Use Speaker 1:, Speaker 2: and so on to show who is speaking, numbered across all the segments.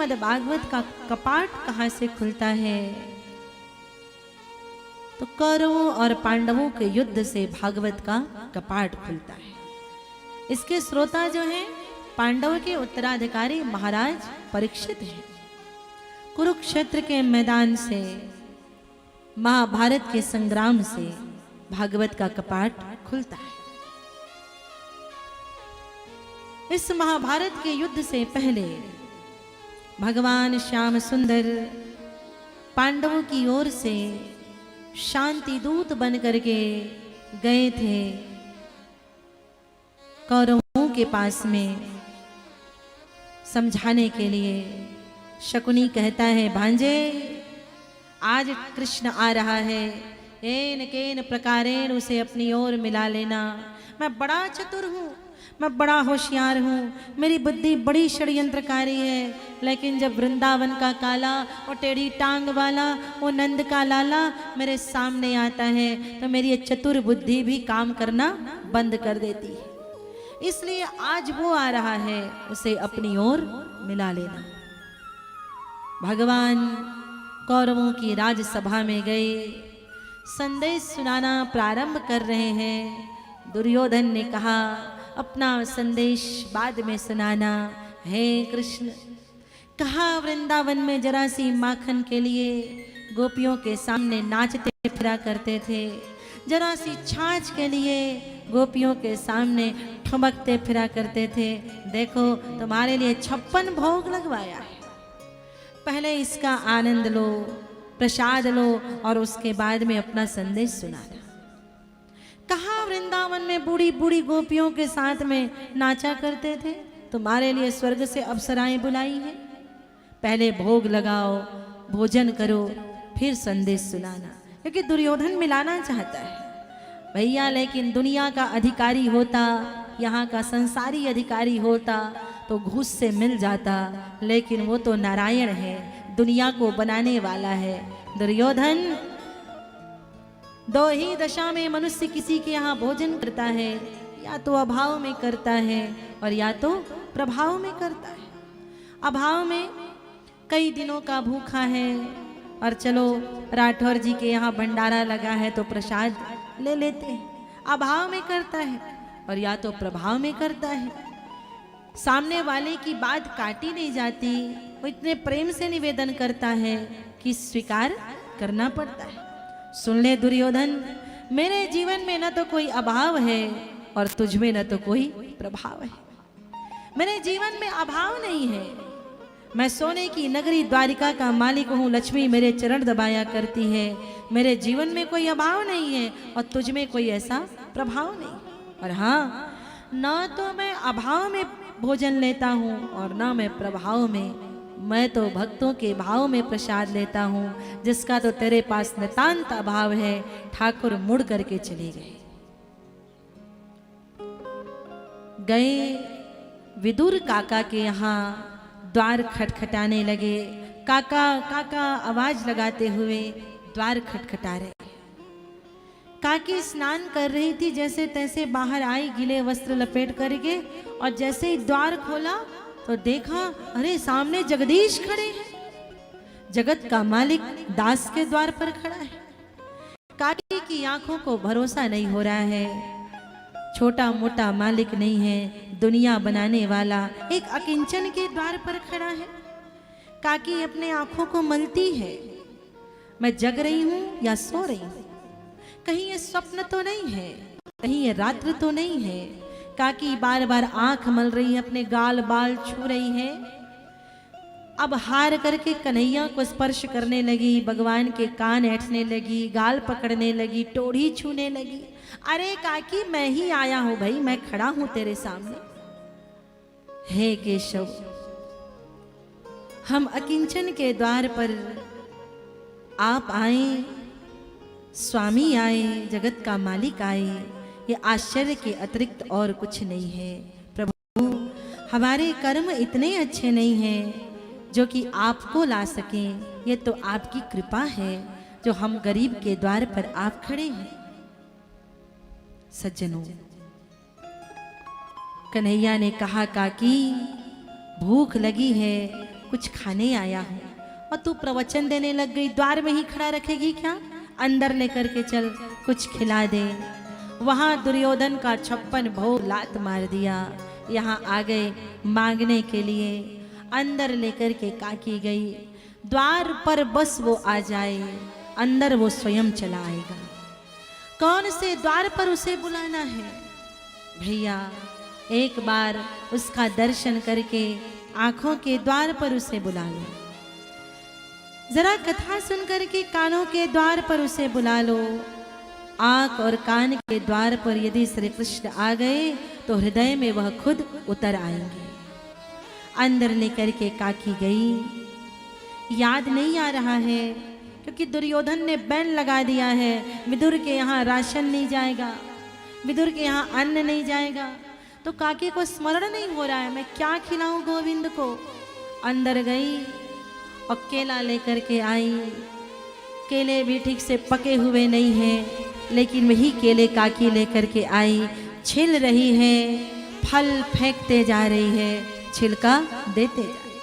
Speaker 1: श्रीमद् भागवत का कपाट कहाँ से खुलता है? तो कौरवों और पांडवों के युद्ध से भागवत का कपाट खुलता है। इसके श्रोता जो हैं पांडव के उत्तराधिकारी महाराज परीक्षित हैं। कुरुक्षेत्र के मैदान से, महाभारत के संग्राम से भागवत का कपाट खुलता है। इस महाभारत के युद्ध से पहले भगवान श्याम सुंदर पांडवों की ओर से शांति दूत बन करके गए थे कौरवों के पास में समझाने के लिए। शकुनी कहता है, भांजे आज कृष्ण आ रहा है, एन केन प्रकारेण उसे अपनी ओर मिला लेना। मैं बड़ा चतुर हूँ, मैं बड़ा होशियार हूँ, मेरी बुद्धि बड़ी षड्यंत्रकारी है, लेकिन जब वृंदावन का काला और टेढ़ी टांग वाला वो नंद का लाला मेरे सामने आता है तो मेरी ये चतुर बुद्धि भी काम करना बंद कर देती है। इसलिए आज वो आ रहा है, उसे अपनी ओर मिला लेना। भगवान कौरवों की राजसभा में गए, संदेश सुनाना प्रारंभ कर रहे हैं। दुर्योधन ने कहा, अपना संदेश बाद में सुनाना। हे कृष्ण, कहा वृंदावन में जरा सी माखन के लिए गोपियों के सामने नाचते फिरा करते थे, जरा सी छाछ के लिए गोपियों के सामने ठुमकते फिरा करते थे। देखो तुम्हारे लिए 56 भोग लगवाया है, पहले इसका आनंद लो, प्रसाद लो और उसके बाद में अपना संदेश सुनाना। कहा वृंदावन में बूढ़ी बूढ़ी गोपियों के साथ में नाचा करते थे, तुम्हारे लिए स्वर्ग से अप्सराएं बुलाई हैं। पहले भोग लगाओ, भोजन करो, फिर संदेश सुनाना। क्योंकि दुर्योधन मिलाना चाहता है भैया, लेकिन दुनिया का अधिकारी होता, यहाँ का संसारी अधिकारी होता तो घूस से मिल जाता, लेकिन वो तो नारायण है, दुनिया को बनाने वाला है। दुर्योधन, दो ही दशा में मनुष्य किसी के यहाँ भोजन करता है, या तो अभाव में करता है और या तो प्रभाव में करता है। अभाव में कई दिनों का भूखा है और चलो राठौर जी के यहाँ भंडारा लगा है तो प्रसाद ले लेते हैं, अभाव में करता है, और या तो प्रभाव में करता है। सामने वाले की बात काटी नहीं जाती, वो इतने प्रेम से निवेदन करता है कि स्वीकार करना पड़ता है। सुन ले दुर्योधन, मेरे जीवन में न तो कोई अभाव है और तुझ में न तो कोई प्रभाव है। मेरे जीवन में अभाव नहीं है, मैं सोने की नगरी द्वारिका का मालिक हूँ, लक्ष्मी मेरे चरण दबाया करती है। मेरे जीवन में कोई अभाव नहीं है और तुझ में कोई ऐसा प्रभाव नहीं। और हाँ, न तो मैं अभाव में भोजन लेता हूँ और ना मैं प्रभाव में, मैं तो भक्तों के भाव में प्रसाद लेता हूँ, जिसका तो तेरे पास नितांत अभाव है। ठाकुर मुड़ करके चले गए विदुर काका के यहाँ द्वार खटखटाने लगे। काका काका आवाज लगाते हुए द्वार खटखटा रहे। काकी स्नान कर रही थी, जैसे तैसे बाहर आई गीले वस्त्र लपेट करके, और जैसे ही द्वार खोला तो देखा, अरे सामने जगदीश खड़े हैं। जगत का मालिक दास के द्वार पर खड़ा है। काकी की आंखों को भरोसा नहीं हो रहा है, छोटा मोटा मालिक नहीं है, दुनिया बनाने वाला एक अकिंचन के द्वार पर खड़ा है। काकी अपने आंखों को मलती है, मैं जग रही हूं या सो रही हूं, कहीं ये स्वप्न तो नहीं है, कहीं ये रात्र तो नहीं है। काकी बार बार आंख मल रही है, अपने गाल बाल छू रही है। अब हार करके कन्हैया को स्पर्श करने लगी, भगवान के कान ऐंठने लगी, गाल पकड़ने लगी, टोड़ी छूने लगी। अरे काकी, मैं ही आया हूं भाई, मैं खड़ा हूं तेरे सामने। हे केशव, हम अकिंचन के द्वार पर आप आए, स्वामी आए, जगत का मालिक आए, ये आश्चर्य के अतिरिक्त और कुछ नहीं है। प्रभु, हमारे कर्म इतने अच्छे नहीं हैं जो कि आपको ला सकें, ये तो आपकी कृपा है जो हम गरीब के द्वार पर आप खड़े हैं। सज्जनों, कन्हैया ने कहा, काकी भूख लगी है, कुछ खाने आया हूँ और तू प्रवचन देने लग गई, द्वार में ही खड़ा रखेगी क्या? अंदर लेकर के चल, कुछ खिला दे। वहाँ दुर्योधन का 56 भोग लात मार दिया। यहाँ आ गए मांगने के लिए, अंदर लेकर के काकी गई। द्वार पर बस वो आ जाए, अंदर वो स्वयं चला आएगा। कौन से द्वार पर उसे बुलाना है? भैया एक बार उसका दर्शन करके आंखों के द्वार पर उसे बुला लो, जरा कथा सुन करके कानों के द्वार पर उसे बुला लो। आंख और कान के द्वार पर यदि श्री कृष्ण आ गए तो हृदय में वह खुद उतर आएंगे। अंदर लेकर के काकी गई। याद नहीं आ रहा है क्योंकि दुर्योधन ने बैन लगा दिया है, विदुर के यहाँ राशन नहीं जाएगा, विदुर के यहाँ अन्न नहीं जाएगा। तो काकी को स्मरण नहीं हो रहा है, मैं क्या खिलाऊं गोविंद को। अंदर गई और केला लेकर के आई। केले भी ठीक से पके हुए नहीं हैं, लेकिन वही केले काकी लेकर के आई, छिल रही है, फल फेंकते जा रही है, छिलका देते जा रही,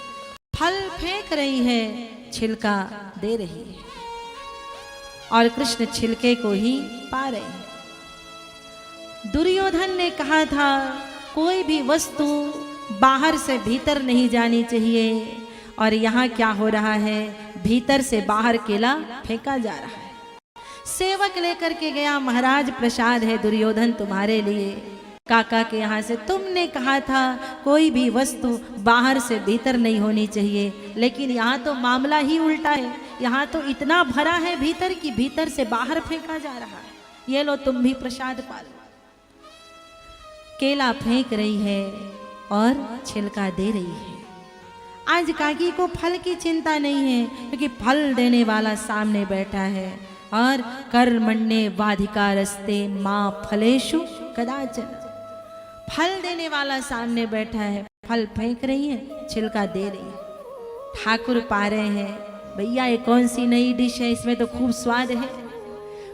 Speaker 1: फल फेंक रही है, छिलका दे रही है, और कृष्ण छिलके को ही पा रहे हैं। दुर्योधन ने कहा था कोई भी वस्तु बाहर से भीतर नहीं जानी चाहिए, और यहाँ क्या हो रहा है, भीतर से बाहर केला फेंका जा रहा है। सेवक लेकर के गया, महाराज प्रसाद है दुर्योधन तुम्हारे लिए, काका के यहाँ से। तुमने कहा था कोई भी वस्तु बाहर से भीतर नहीं होनी चाहिए, लेकिन यहाँ तो मामला ही उल्टा है। यहाँ तो इतना भरा है भीतर की भीतर से बाहर फेंका जा रहा है। ये लो तुम भी प्रसाद पा लो। केला फेंक रही है और छिलका दे रही है। आज काकी को फल की चिंता नहीं है, क्योंकि फल देने वाला सामने बैठा है। और कर्मण्ये वाधिकारस्ते मां फलेषु कदाचन, फल देने वाला सामने बैठा है। फल फेंक रही है, छिलका दे रही है। ठाकुर पा रहे हैं, भैया ये कौन सी नई डिश है, इसमें तो खूब स्वाद है,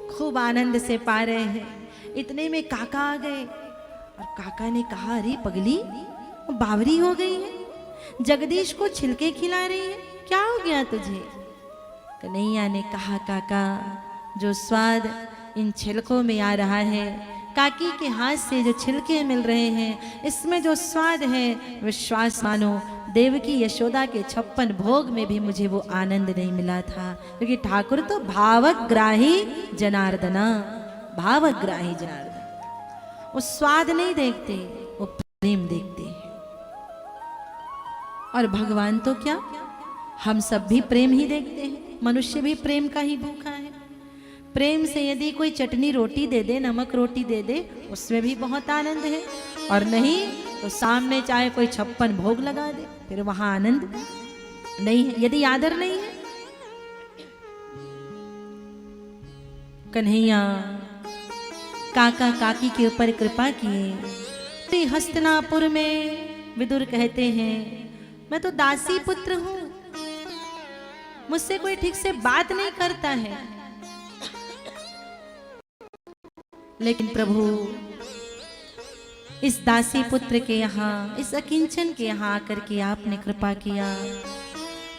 Speaker 1: खूब आनंद से पा रहे हैं। इतने में काका आ गए और काका ने कहा अरे पगली बावरी हो गई है, जगदीश को छिलके खिला रही है, क्या हो गया तुझे? कन्हैया ने कहा काका जो स्वाद इन छिलकों में आ रहा है, काकी के हाथ से जो छिलके मिल रहे हैं, इसमें जो स्वाद है, विश्वास मानो देवकी यशोदा के 56 भोग में भी मुझे वो आनंद नहीं मिला था। क्योंकि ठाकुर तो भावग्राही जनार्दना, भावग्राही जनार्दन, वो स्वाद नहीं देखते, वो प्रेम देखते हैं। और भगवान तो क्या, हम सब भी प्रेम ही देखते हैं। मनुष्य भी प्रेम का ही भूखा है। प्रेम से यदि कोई चटनी रोटी दे दे, नमक रोटी दे दे, उसमें भी बहुत आनंद है। और नहीं तो सामने चाहे कोई 56 भोग लगा दे, फिर वहां आनंद नहीं है, यदि आदर नहीं है। कन्हैया काका काकी के ऊपर कृपा किए। हस्तिनापुर में विदुर कहते हैं मैं तो दासी पुत्र हूं, मुझसे कोई ठीक से बात नहीं करता है। लेकिन प्रभु इस दासी पुत्र के यहाँ, इस अकिंचन के यहाँ आकर के आपने कृपा किया।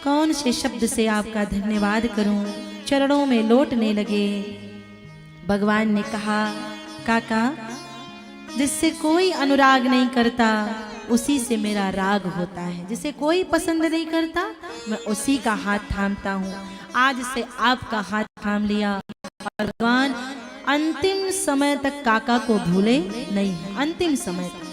Speaker 1: कौन से शब्द से आपका धन्यवाद करूं, चरणों में लौटने लगे। भगवान ने कहा काका जिससे कोई अनुराग नहीं करता उसी से मेरा राग होता है, जिसे कोई पसंद नहीं करता मैं उसी का हाथ थामता हूँ। आज से आपका हाथ थाम लिया। भगवान अंतिम समय तक काका को भूले नहीं है, अंतिम समय तक।